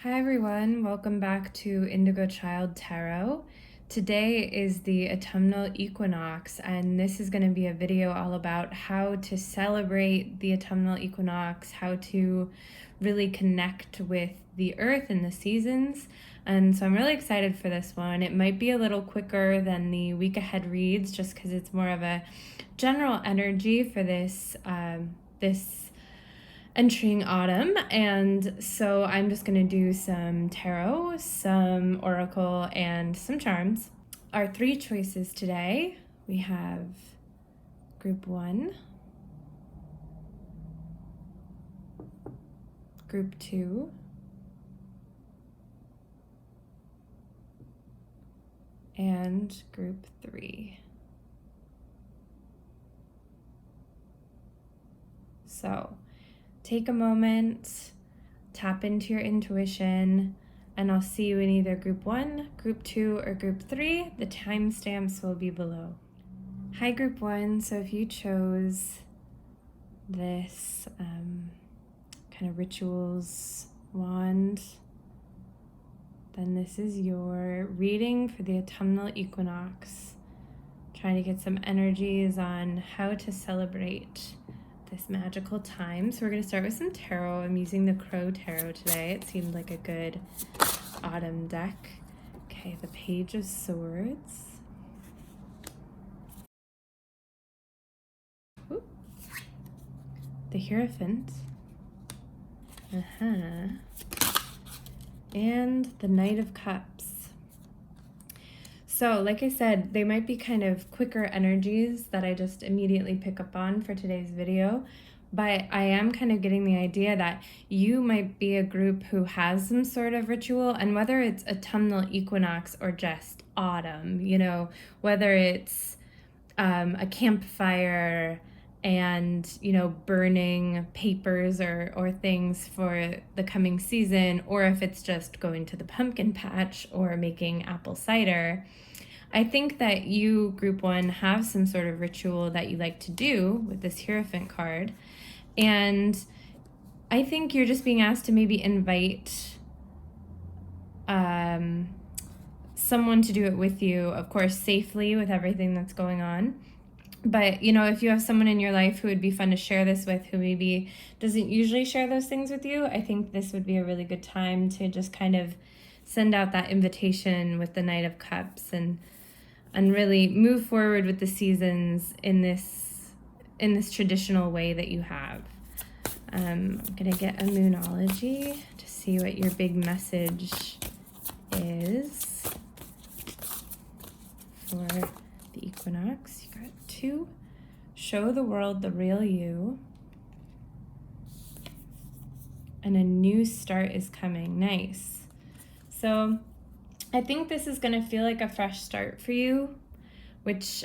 Hi everyone, welcome back to Indigo Child Tarot. Today is the Autumnal Equinox, and this is going to be a video all about how to celebrate the Autumnal Equinox, how to really connect with the earth and the seasons. And so I'm really excited for this one. It might be a little quicker than the week ahead reads just because it's more of a general energy for this entering autumn. And so I'm just going to do some tarot, some oracle, and some charms. Our three choices today, we have group 1, group 2, and group 3. So take a moment, tap into your intuition, and I'll see you in either group 1, group 2, or group 3. The timestamps will be below. Hi group 1, so if you chose this kind of rituals wand, then this is your reading for the autumnal equinox. Trying to get some energies on how to celebrate this magical time. So we're going to start with some tarot. I'm using the Crow Tarot today. It seemed like a good autumn deck. Okay, the Page of Swords. Ooh. The Hierophant. And the Knight of Cups. So, like I said, they might be kind of quicker energies that I just immediately pick up on for today's video, but I am kind of getting the idea that you might be a group who has some sort of ritual, and whether it's autumnal equinox or just autumn, whether it's a campfire and burning papers or things for the coming season, or if it's just going to the pumpkin patch or making apple cider. I think that you, group 1, have some sort of ritual that you like to do with this Hierophant card. And I think you're just being asked to maybe invite someone to do it with you, of course, safely with everything that's going on. But, if you have someone in your life who would be fun to share this with, who maybe doesn't usually share those things with you, I think this would be a really good time to just kind of send out that invitation with the Knight of Cups and really move forward with the seasons in this traditional way that you have. I'm going to get a Moonology to see what your big message is for the equinox. You got 2. Show the world the real you. And a new start is coming. Nice. So I think this is going to feel like a fresh start for you, which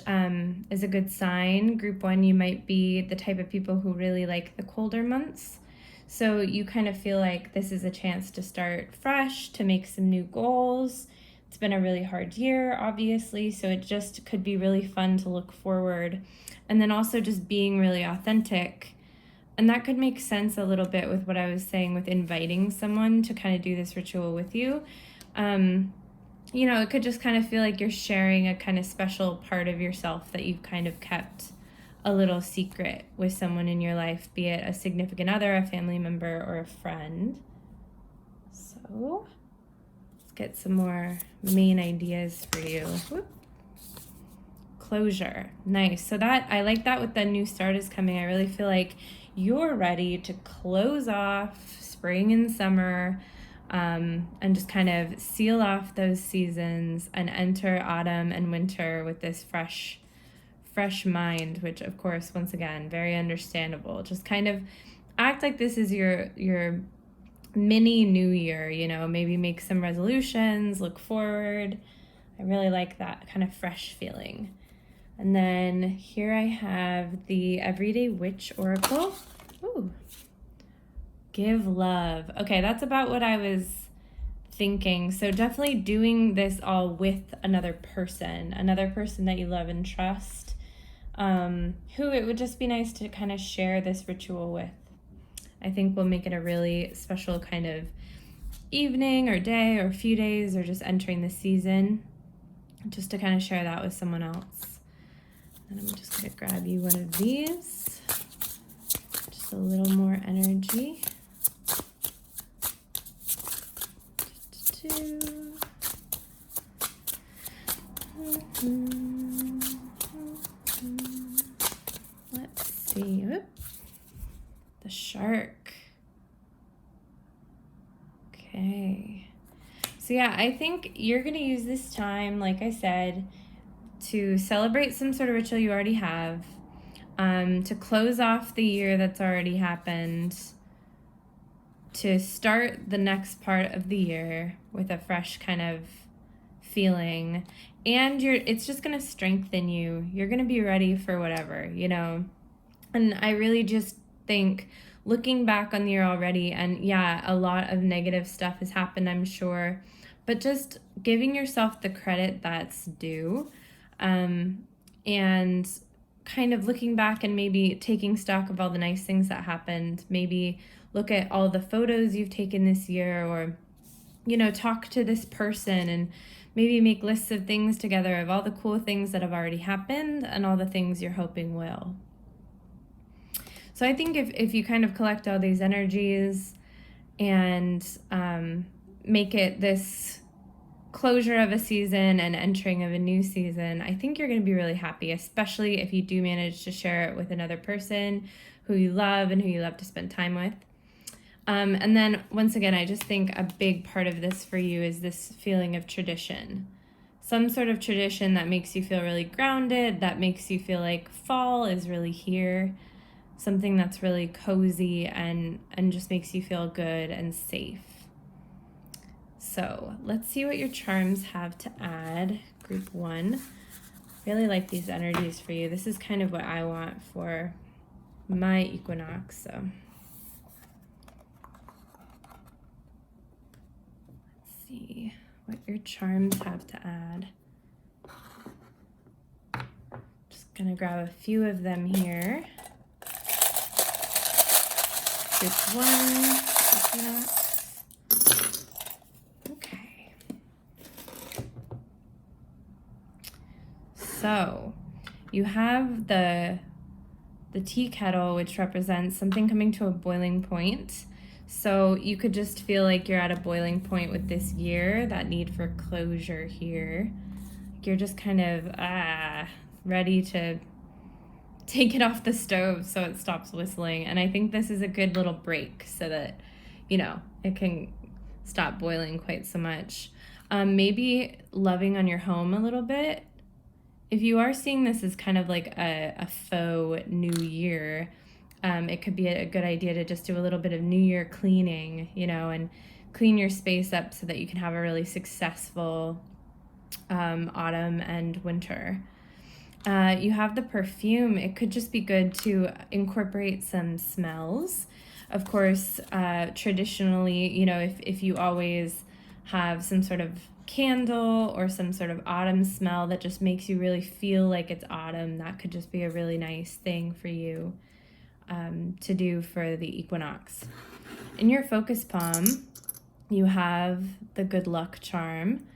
is a good sign. Group 1, you might be the type of people who really like the colder months. So you kind of feel like this is a chance to start fresh, to make some new goals. It's been a really hard year, obviously, so it just could be really fun to look forward. And then also just being really authentic. And that could make sense a little bit with what I was saying with inviting someone to kind of do this ritual with you. It could just kind of feel like you're sharing a kind of special part of yourself that you've kind of kept a little secret with someone in your life, be it a significant other, a family member, or a friend. So let's get some more main ideas for you. Whoop. Closure. Nice. So that I like that with the new start is coming. I really feel like you're ready to close off spring and summer, and just kind of seal off those seasons and enter autumn and winter with this fresh mind, which of course, once again, very understandable. Just kind of act like this is your mini new year, maybe make some resolutions, look forward. I really like that kind of fresh feeling. And then here I have the Everyday Witch Oracle. Ooh. Give love. Okay, that's about what I was thinking. So definitely doing this all with another person that you love and trust, who it would just be nice to kind of share this ritual with. I think will make it a really special kind of evening or day or a few days or just entering the season, just to kind of share that with someone else. And I'm just going to grab you one of these, just a little more energy. Let's see. Oop. The shark. Okay. So yeah, I think you're going to use this time, like I said, to celebrate some sort of ritual you already have, to close off the year that's already happened, to start the next part of the year with a fresh kind of feeling, and it's just going to strengthen you. You're going to be ready for whatever, you know. And I really just think, looking back on the year already, and yeah, a lot of negative stuff has happened, I'm sure, but just giving yourself the credit that's due, and kind of looking back and maybe taking stock of all the nice things that happened. Maybe look at all the photos you've taken this year, or, you know, talk to this person and maybe make lists of things together of all the cool things that have already happened and all the things you're hoping will. So I think if you kind of collect all these energies and make it this closure of a season and entering of a new season, I think you're going to be really happy, especially if you do manage to share it with another person who you love and who you love to spend time with. And then once again, I just think a big part of this for you is this feeling of tradition. Some sort of tradition that makes you feel really grounded, that makes you feel like fall is really here. Something that's really cozy and just makes you feel good and safe. So let's see what your charms have to add. Group 1. Really like these energies for you. This is kind of what I want for my equinox. So let's see what your charms have to add. Just gonna grab a few of them here. Group 1, equinox. Okay. So you have the tea kettle, which represents something coming to a boiling point. So you could just feel like you're at a boiling point with this year, that need for closure here. You're just kind of ready to take it off the stove so it stops whistling. And I think this is a good little break so that, you know, it can stop boiling quite so much. Maybe loving on your home a little bit. If you are seeing this as kind of like a faux new year, it could be a good idea to just do a little bit of new year cleaning, you know, and clean your space up so that you can have a really successful autumn and winter. You have the perfume. It could just be good to incorporate some smells. Of course, traditionally, you know, if you always have some sort of candle or some sort of autumn smell that just makes you really feel like it's autumn, that could just be a really nice thing for you to do for the equinox. In your focus palm, you have the good luck charm.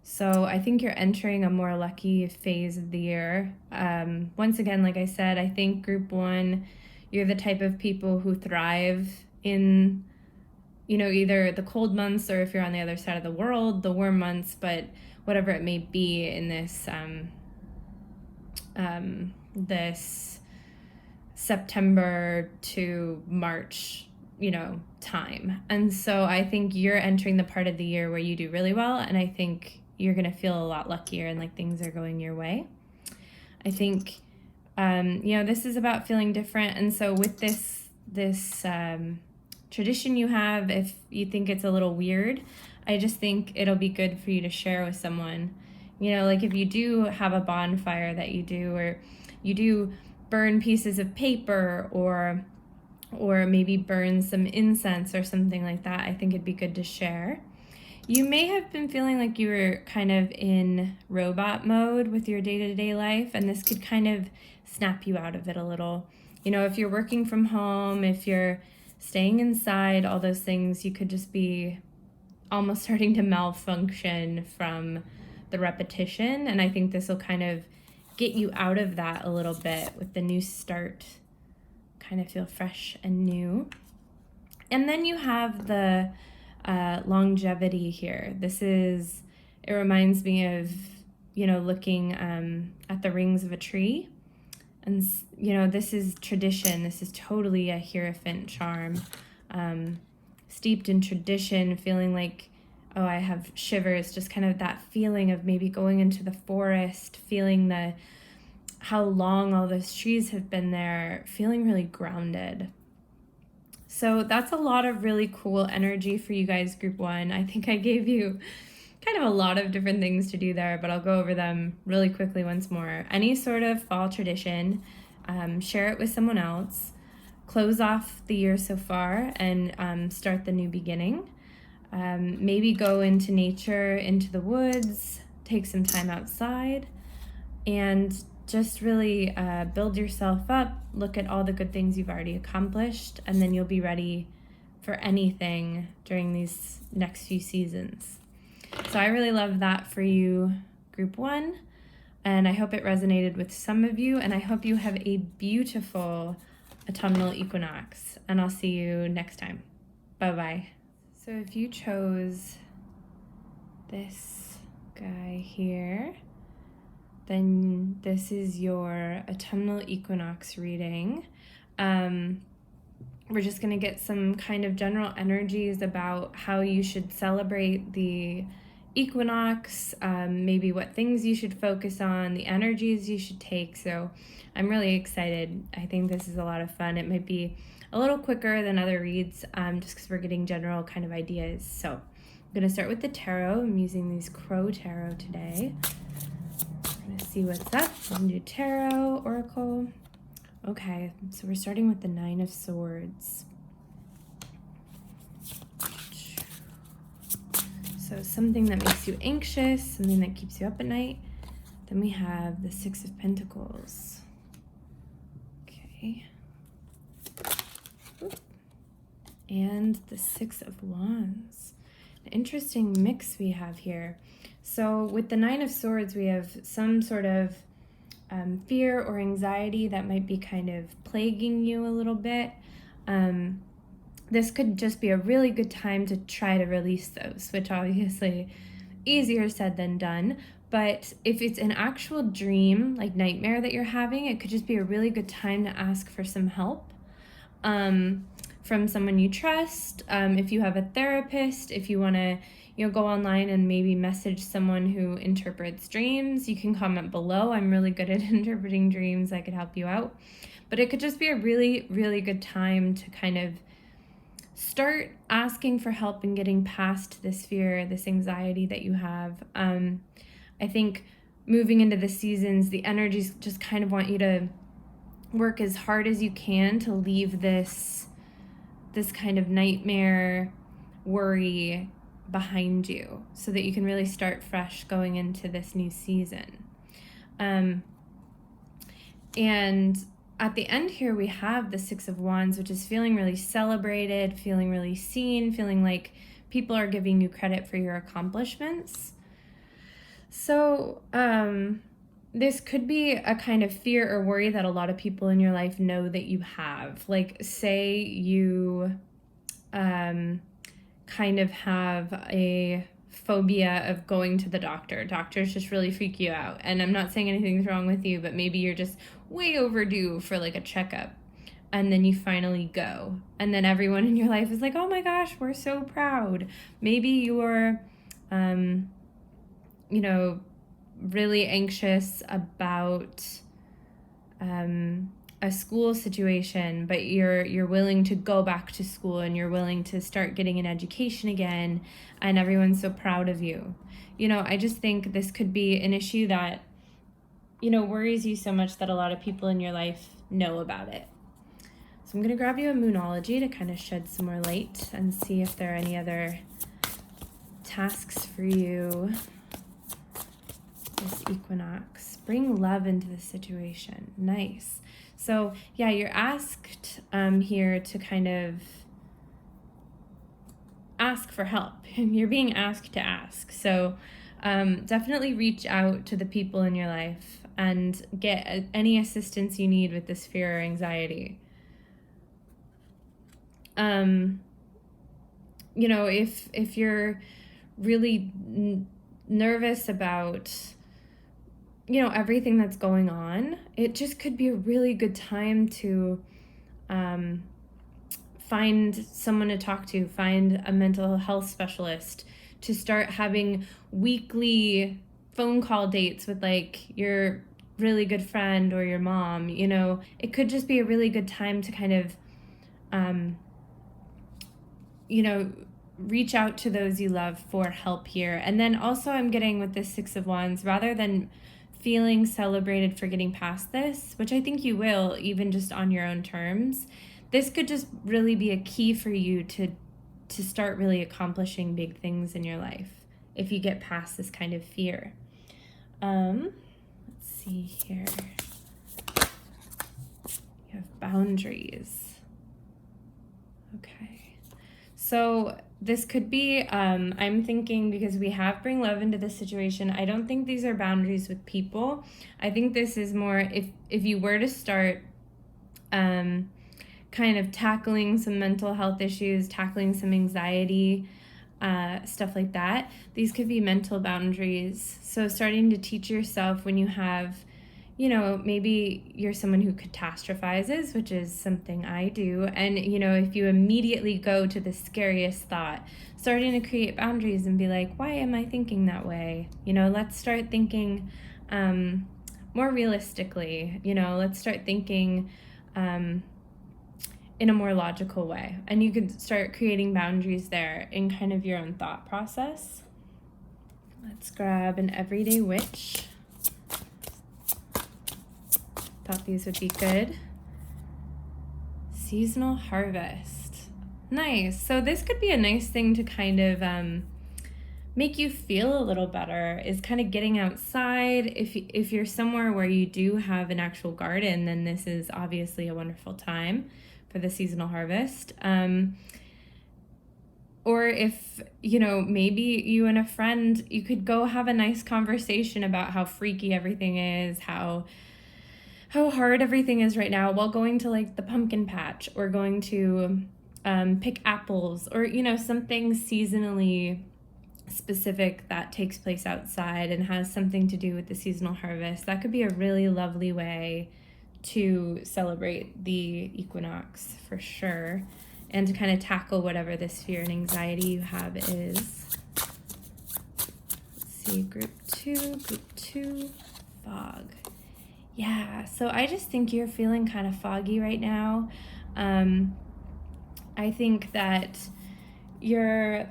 So I think you're entering a more lucky phase of the year. Once again, like I said, I think group 1, you're the type of people who thrive in, you know, either the cold months, or if you're on the other side of the world, the warm months, but whatever it may be in this this September to March, you know, time. And so I think you're entering the part of the year where you do really well, and I think you're going to feel a lot luckier and like things are going your way. I think, you know, this is about feeling different. And so with this tradition you have, if you think it's a little weird, I just think it'll be good for you to share with someone. You know, like if you do have a bonfire that you do, or you do burn pieces of paper, or maybe burn some incense or something like that, I think it'd be good to share. You may have been feeling like you were kind of in robot mode with your day-to-day life, and this could kind of snap you out of it a little. You know, if you're working from home, if you're staying inside, all those things, you could just be almost starting to malfunction from the repetition. And I think this will kind of get you out of that a little bit with the new start, kind of feel fresh and new. And then you have the longevity here. It reminds me of, looking at the rings of a tree. And, this is tradition. This is totally a Hierophant charm. Steeped in tradition, feeling like, oh, I have shivers, just kind of that feeling of maybe going into the forest, feeling how long all those trees have been there, feeling really grounded. So that's a lot of really cool energy for you guys, group 1. I think I gave you kind of a lot of different things to do there, but I'll go over them really quickly once more. Any sort of fall tradition, share it with someone else, close off the year so far and start the new beginning. Maybe go into nature, into the woods, take some time outside, and just really build yourself up, look at all the good things you've already accomplished, and then you'll be ready for anything during these next few seasons. So I really love that for you, group 1, and I hope it resonated with some of you, and I hope you have a beautiful autumnal equinox, and I'll see you next time. Bye-bye. So if you chose this guy here, then this is your autumnal equinox reading. We're just going to get some kind of general energies about how you should celebrate the equinox, maybe what things you should focus on, the energies you should take. So I'm really excited. I think this is a lot of fun. It might be a little quicker than other reads, just because we're getting general kind of ideas. So I'm going to start with the tarot. I'm using these Crow Tarot today. I'm going to see what's up. I'm going to do Tarot, Oracle. Okay, so we're starting with the 9 of Swords. So something that makes you anxious, something that keeps you up at night. Then we have the 6 of Pentacles. Okay. And the 6 of Wands. An interesting mix we have here. So with the 9 of Swords, we have some sort of fear or anxiety that might be kind of plaguing you a little bit. This could just be a really good time to try to release those, which obviously easier said than done. But if it's an actual dream, like nightmare that you're having, it could just be a really good time to ask for some help from someone you trust. If you have a therapist, if you want to go online and maybe message someone who interprets dreams, you can comment below. I'm really good at interpreting dreams. I could help you out. But it could just be a really, really good time to kind of start asking for help and getting past this fear, this anxiety that you have. I think moving into the seasons, the energies just kind of want you to work as hard as you can to leave this kind of nightmare, worry behind you so that you can really start fresh going into this new season. And at the end here, we have the 6 of Wands, which is feeling really celebrated, feeling really seen, feeling like people are giving you credit for your accomplishments. So this could be a kind of fear or worry that a lot of people in your life know that you have. Like, say you kind of have a phobia of going to the doctor. Doctors just really freak you out. And I'm not saying anything's wrong with you, but maybe you're just way overdue for like a checkup. And then you finally go. And then everyone in your life is like, oh my gosh, we're so proud. Maybe you're, really anxious about a school situation, but you're willing to go back to school and you're willing to start getting an education again, and everyone's so proud of you. I just think this could be an issue that worries you so much that a lot of people in your life know about it. So I'm going to grab you a Moonology to kind of shed some more light and see if there are any other tasks for you this equinox. Bring love into the situation. Nice. So yeah, you're asked here to kind of ask for help. You're being asked to ask. So definitely reach out to the people in your life and get any assistance you need with this fear or anxiety. You know, if you're really nervous about, you know, everything that's going on, it just could be a really good time to find someone to talk to, find a mental health specialist, to start having weekly phone call dates with like your really good friend or your mom. You know, it could just be a really good time to kind of, you know, reach out to those you love for help here. And then also I'm getting with this Six of Wands, rather than feeling celebrated for getting past this, which I think you will, even just on your own terms, this could just really be a key for you to start really accomplishing big things in your life if you get past this kind of fear. Let's see here. You have boundaries. Okay. So this could be, I'm thinking, because we have bring love into this situation, I don't think these are boundaries with people. I think this is more, if you were to start kind of tackling some mental health issues, tackling some anxiety, stuff like that, these could be mental boundaries. So starting to teach yourself when you have, you know, maybe you're someone who catastrophizes, which is something I do. And, you know, if you immediately go to the scariest thought, starting to create boundaries and be like, why am I thinking that way? You know, let's start thinking more realistically. You know, let's start thinking in a more logical way. And you could start creating boundaries there in kind of your own thought process. Let's grab an everyday witch. Thought these would be good. Seasonal harvest. Nice. So this could be a nice thing to kind of make you feel a little better, is kind of getting outside. If you're somewhere where you do have an actual garden, then this is obviously a wonderful time for the seasonal harvest. Or if, you know, maybe you and a friend, you could go have a nice conversation about how freaky everything is, how hard everything is right now, while going to like the pumpkin patch, or going to pick apples, or, you know, something seasonally specific that takes place outside and has something to do with the seasonal harvest. That could be a really lovely way to celebrate the equinox for sure, and to kind of tackle whatever this fear and anxiety you have is. Let's see, group two, fog. Yeah, so I just think you're feeling kind of foggy right now. I think that you're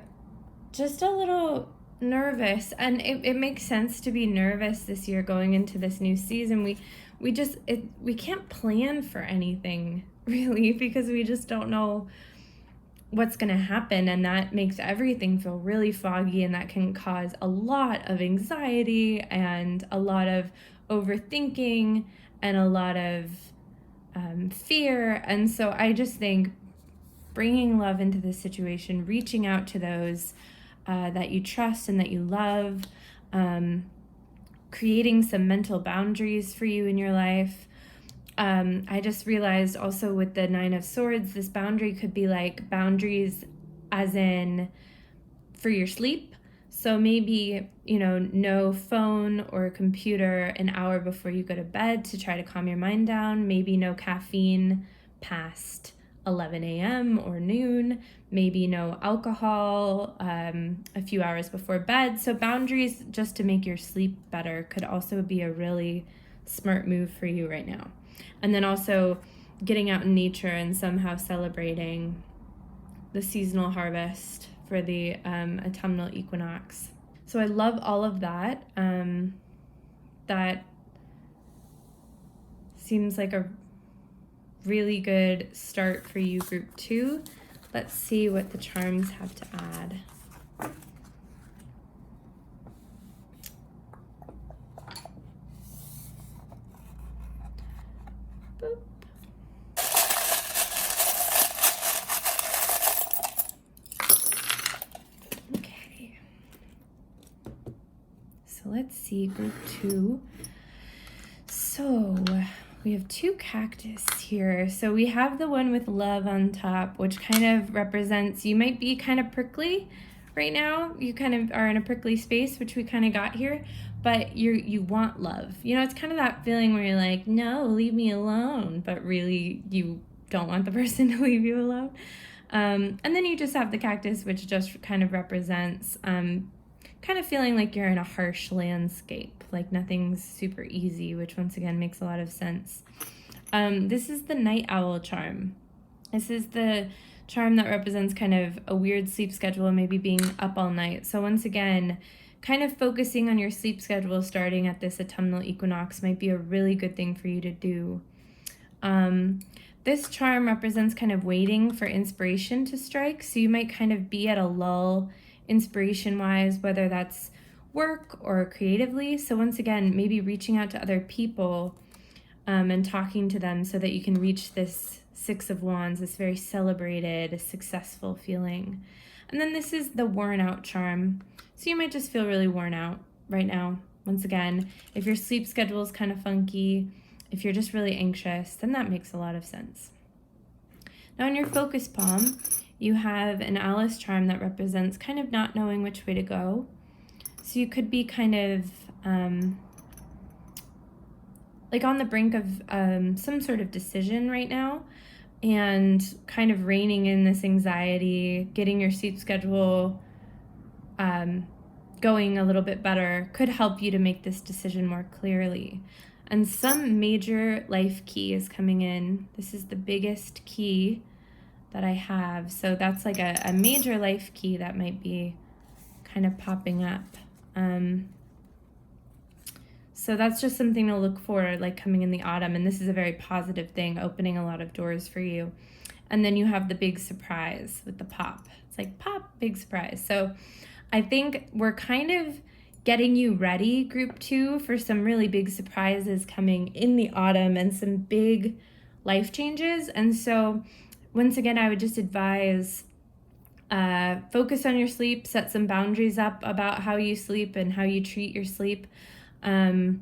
just a little nervous, and it makes sense to be nervous this year going into this new season. We can't plan for anything really, because we just don't know what's going to happen, and that makes everything feel really foggy, and that can cause a lot of anxiety and a lot of overthinking and a lot of fear. And so I just think bringing love into this situation, reaching out to those that you trust and that you love, creating some mental boundaries for you in your life. I just realized also with the Nine of Swords, this boundary could be like boundaries as in for your sleep. So maybe, you know, no phone or computer an hour before you go to bed to try to calm your mind down. Maybe no caffeine past 11 a.m. or noon. Maybe no alcohol a few hours before bed. So boundaries just to make your sleep better could also be a really smart move for you right now. And then also getting out in nature and somehow celebrating the seasonal harvest for the autumnal equinox. So I love all of that. That seems like a really good start for you, group two. Let's see what the charms have to add. Boop. let's see, group 2. So we have 2 cactus here. So we have the one with love on top, which kind of represents, you might be kind of prickly right now. You kind of are in a prickly space, which we kind of got here, but you want love. You know, it's kind of that feeling where you're like, no, leave me alone, but really you don't want the person to leave you alone. And then you just have the cactus, which just kind of represents kind of feeling like you're in a harsh landscape, like nothing's super easy, which once again makes a lot of sense. This is the night owl charm. This is the charm that represents kind of a weird sleep schedule, maybe being up all night. So once again, kind of focusing on your sleep schedule starting at this autumnal equinox might be a really good thing for you to do. This charm represents kind of waiting for inspiration to strike. So you might kind of be at a lull inspiration-wise, whether that's work or creatively. So once again, maybe reaching out to other people and talking to them so that you can reach this 6 of Wands, this very celebrated, successful feeling. And then this is the worn out charm. So you might just feel really worn out right now. Once again, if your sleep schedule is kind of funky, if you're just really anxious, then that makes a lot of sense. Now in your focus palm, you have an Alice charm that represents kind of not knowing which way to go. So you could be kind of like on the brink of some sort of decision right now, and kind of reining in this anxiety, getting your sleep schedule going a little bit better could help you to make this decision more clearly. And some major life key is coming in. This is the biggest key that I have. So that's like a major life key that might be kind of popping up. So that's just something to look for, like coming in the autumn. And this is a very positive thing, opening a lot of doors for you. And then you have the big surprise with the pop. It's like pop, big surprise. So I think we're kind of getting you ready, group 2, for some really big surprises coming in the autumn and some big life changes. And so once again, I would just advise focus on your sleep, set some boundaries up about how you sleep and how you treat your sleep. You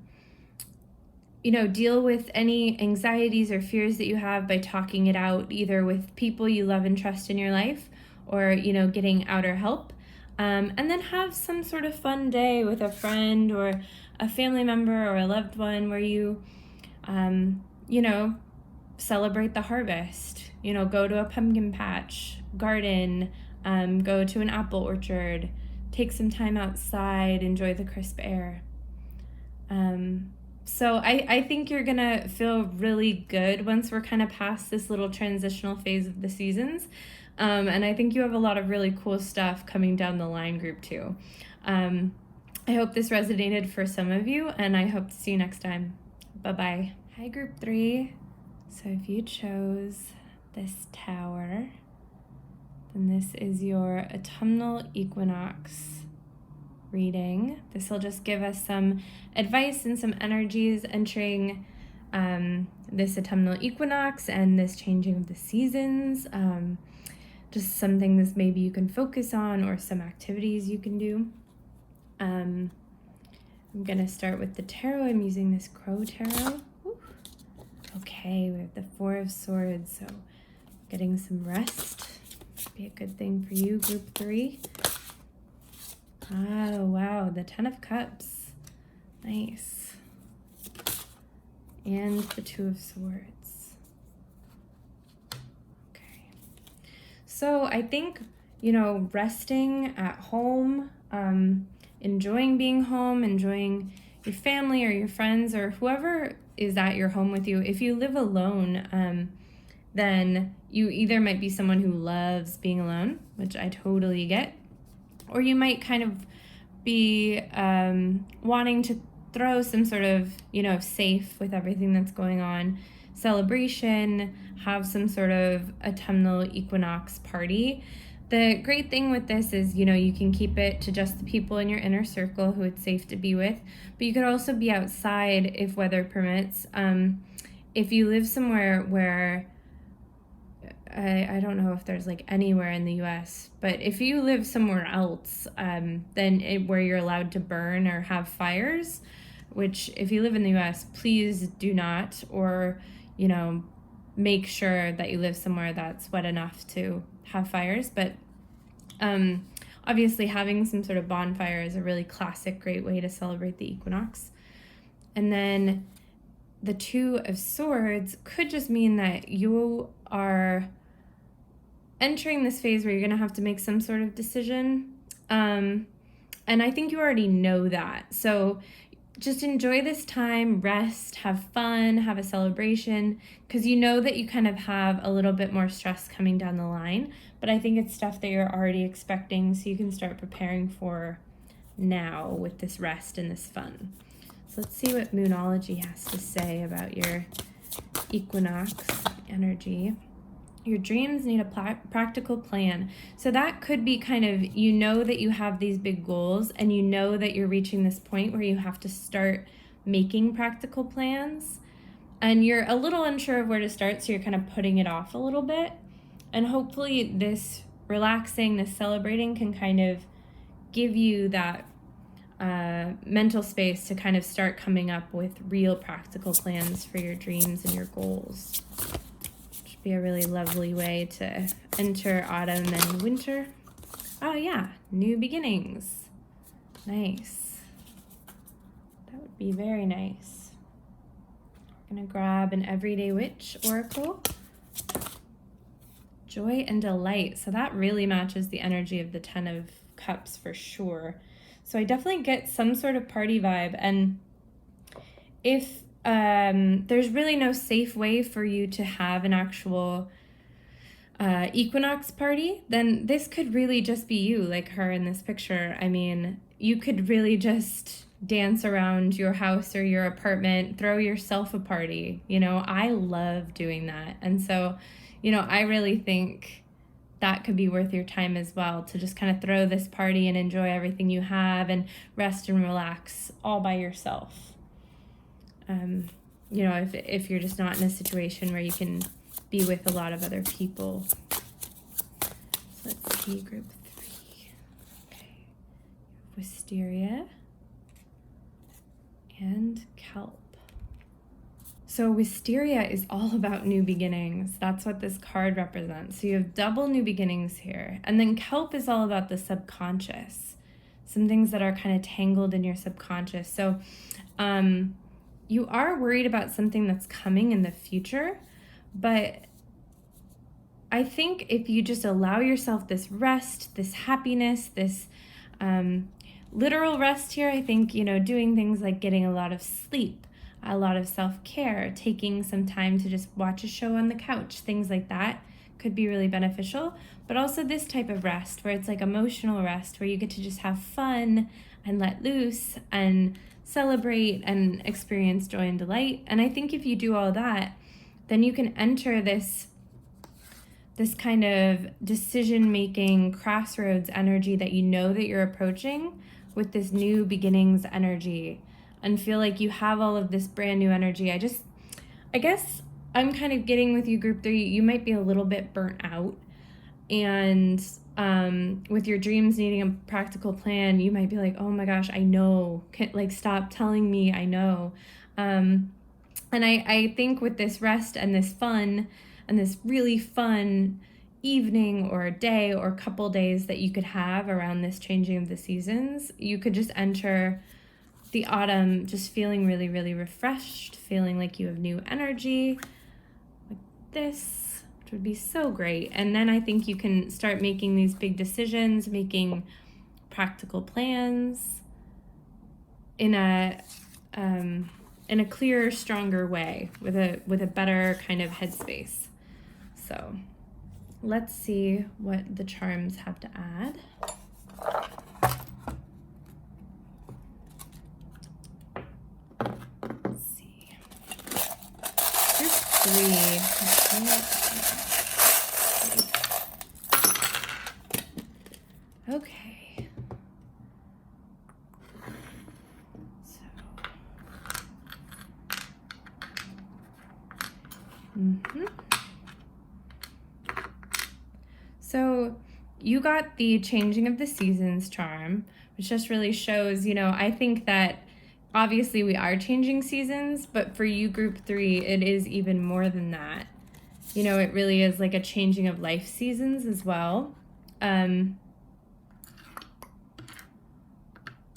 know, deal with any anxieties or fears that you have by talking it out, either with people you love and trust in your life or, you know, getting outer help. And then have some sort of fun day with a friend or a family member or a loved one where you, you know, celebrate the harvest. You know, go to a pumpkin patch, garden, go to an apple orchard, take some time outside, enjoy the crisp air. So I think you're gonna feel really good once we're kind of past this little transitional phase of the seasons. And I think you have a lot of really cool stuff coming down the line, group 2. I hope this resonated for some of you, and I hope to see you next time. Bye-bye. Hi, group 3. So if you chose this tower, then this is your autumnal equinox reading. This will just give us some advice and some energies entering this autumnal equinox and this changing of the seasons. Just some things maybe you can focus on or some activities you can do. I'm going to start with the tarot. I'm using this Crow Tarot. Ooh. Okay, we have the 4 of Swords, so getting some rest. Be a good thing for you, group 3. Oh, wow, the 10 of Cups. Nice. And the 2 of Swords. So I think, you know, resting at home, enjoying being home, enjoying your family or your friends or whoever is at your home with you. If you live alone, then you either might be someone who loves being alone, which I totally get, or you might kind of be wanting to throw some sort of, you know, safe with everything that's going on, celebration, have some sort of autumnal equinox party. The great thing with this is, you know, you can keep it to just the people in your inner circle who it's safe to be with, but you could also be outside if weather permits. If you live somewhere where I don't know if there's like anywhere in the US, but if you live somewhere else, where you're allowed to burn or have fires, which if you live in the US, please do not, or, you know, make sure that you live somewhere that's wet enough to have fires. But obviously having some sort of bonfire is a really classic, great way to celebrate the equinox. And then the Two of Swords could just mean that you are entering this phase where you're going to have to make some sort of decision. And I think you already know that. So just enjoy this time, rest, have fun, have a celebration, because you know that you kind of have a little bit more stress coming down the line. But I think it's stuff that you're already expecting, so you can start preparing for now with this rest and this fun. So let's see what Moonology has to say about your equinox energy. Your dreams need a practical plan. So that could be kind of, you know that you have these big goals and you know that you're reaching this point where you have to start making practical plans. And you're a little unsure of where to start, so you're kind of putting it off a little bit. And hopefully this relaxing, this celebrating can kind of give you that mental space to kind of start coming up with real practical plans for your dreams and your goals. Be a really lovely way to enter autumn and winter. Oh yeah, new beginnings. Nice. That would be very nice. I'm gonna grab an Everyday Witch Oracle. Joy and delight. So that really matches the energy of the 10 of Cups for sure. So I definitely get some sort of party vibe. And if there's really no safe way for you to have an actual equinox party, then this could really just be you, like her in this picture. I mean, you could really just dance around your house or your apartment, throw yourself a party. You know, I love doing that. And so, you know, I really think that could be worth your time as well, to just kind of throw this party and enjoy everything you have and rest and relax all by yourself. You know, if you're just not in a situation where you can be with a lot of other people. So let's see, group 3. Okay. Wisteria and Kelp. So Wisteria is all about new beginnings. That's what this card represents. So you have double new beginnings here. And then Kelp is all about the subconscious. Some things that are kind of tangled in your subconscious. So, you are worried about something that's coming in the future, but I think if you just allow yourself this rest, this happiness, this literal rest here, I think, you know, doing things like getting a lot of sleep, a lot of self-care, taking some time to just watch a show on the couch, things like that could be really beneficial. But also this type of rest where it's like emotional rest, where you get to just have fun and let loose and celebrate and experience joy and delight. And I think if you do all that, then you can enter this kind of decision-making crossroads energy that you know that you're approaching with this new beginnings energy, and feel like you have all of this brand new energy. I guess I'm kind of getting with you, group 3, you might be a little bit burnt out, and with your dreams needing a practical plan, you might be like, oh my gosh, I know, like stop telling me I know. And I think with this rest and this fun and this really fun evening or day or couple days that you could have around this changing of the seasons, you could just enter the autumn just feeling really, really refreshed, feeling like you have new energy like this, which would be so great. And then I think you can start making these big decisions, making practical plans in a clearer, stronger way with a better kind of headspace. So let's see what the charms have to add. Let's see. Group 3. Okay. So. So you got the changing of the seasons charm, which just really shows, I think that obviously we are changing seasons, but for you, group 3, it is even more than that. It really is like a changing of life seasons as well. You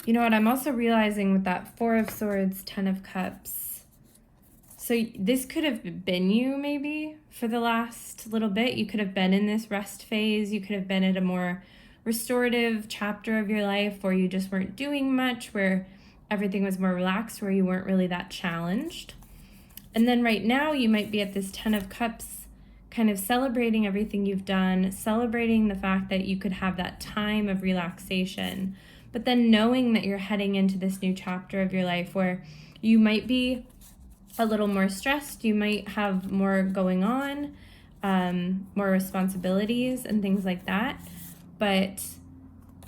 know what, I'm also realizing with that 4 of Swords, 10 of Cups. So this could have been you maybe for the last little bit. You could have been in this rest phase. You could have been at a more restorative chapter of your life where you just weren't doing much, where everything was more relaxed, where you weren't really that challenged. And then right now you might be at this 10 of Cups, kind of celebrating everything you've done, celebrating the fact that you could have that time of relaxation, but then knowing that you're heading into this new chapter of your life where you might be a little more stressed, you might have more going on, more responsibilities and things like that. But,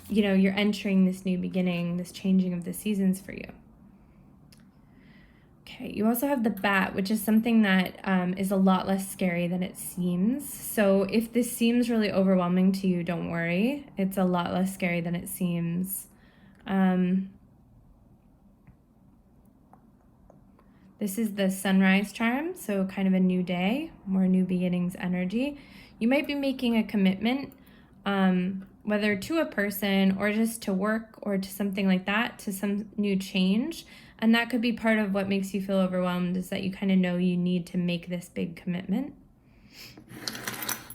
you're entering this new beginning, this changing of the seasons for you. Okay, you also have the Bat, which is something that is a lot less scary than it seems. So if this seems really overwhelming to you, don't worry. It's a lot less scary than it seems. This is the Sunrise charm, so kind of a new day, more new beginnings energy. You might be making a commitment, whether to a person or just to work or to something like that, to some new change. And that could be part of what makes you feel overwhelmed, is that you kind of know you need to make this big commitment.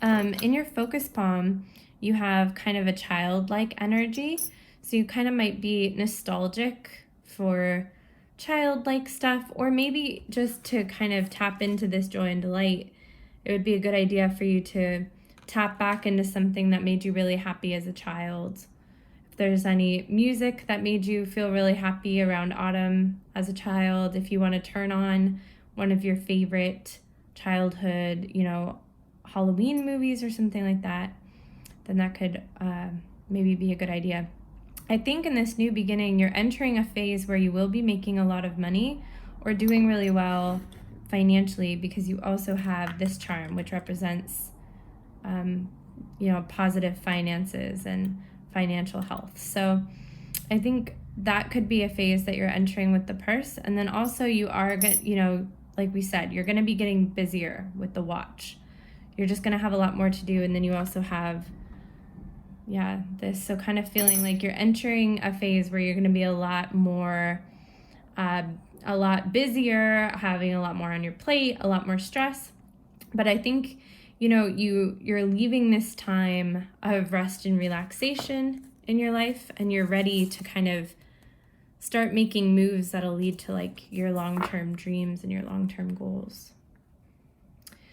In your focus palm, you have kind of a childlike energy. So you kind of might be nostalgic for childlike stuff, or maybe just to kind of tap into this joy and delight. It would be a good idea for you to tap back into something that made you really happy as a child. If there's any music that made you feel really happy around autumn as a child, if you want to turn on one of your favorite childhood, Halloween movies or something like that, then that could maybe be a good idea. I think in this new beginning, you're entering a phase where you will be making a lot of money or doing really well financially, because you also have this charm, which represents, positive finances and financial health. So I think that could be a phase that you're entering with the purse. And then also you are, like we said, you're going to be getting busier with the watch. You're just going to have a lot more to do. And then you also have this, so kind of feeling like you're entering a phase where you're going to be a lot more, a lot busier, having a lot more on your plate, a lot more stress. But I think, you're leaving this time of rest and relaxation in your life, and you're ready to kind of start making moves that'll lead to like your long-term dreams and your long-term goals.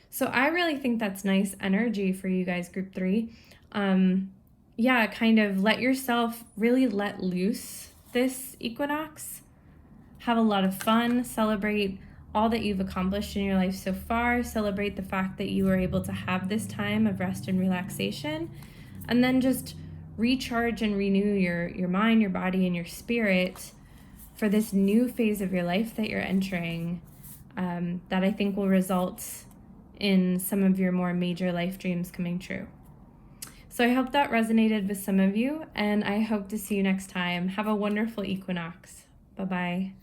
So I really think that's nice energy for you guys, group 3. Kind of let yourself really let loose this equinox. Have a lot of fun. Celebrate all that you've accomplished in your life so far. Celebrate the fact that you were able to have this time of rest and relaxation. And then just recharge and renew your mind, your body, and your spirit for this new phase of your life that you're entering, that I think will result in some of your more major life dreams coming true. So I hope that resonated with some of you, and I hope to see you next time. Have a wonderful equinox. Bye-bye.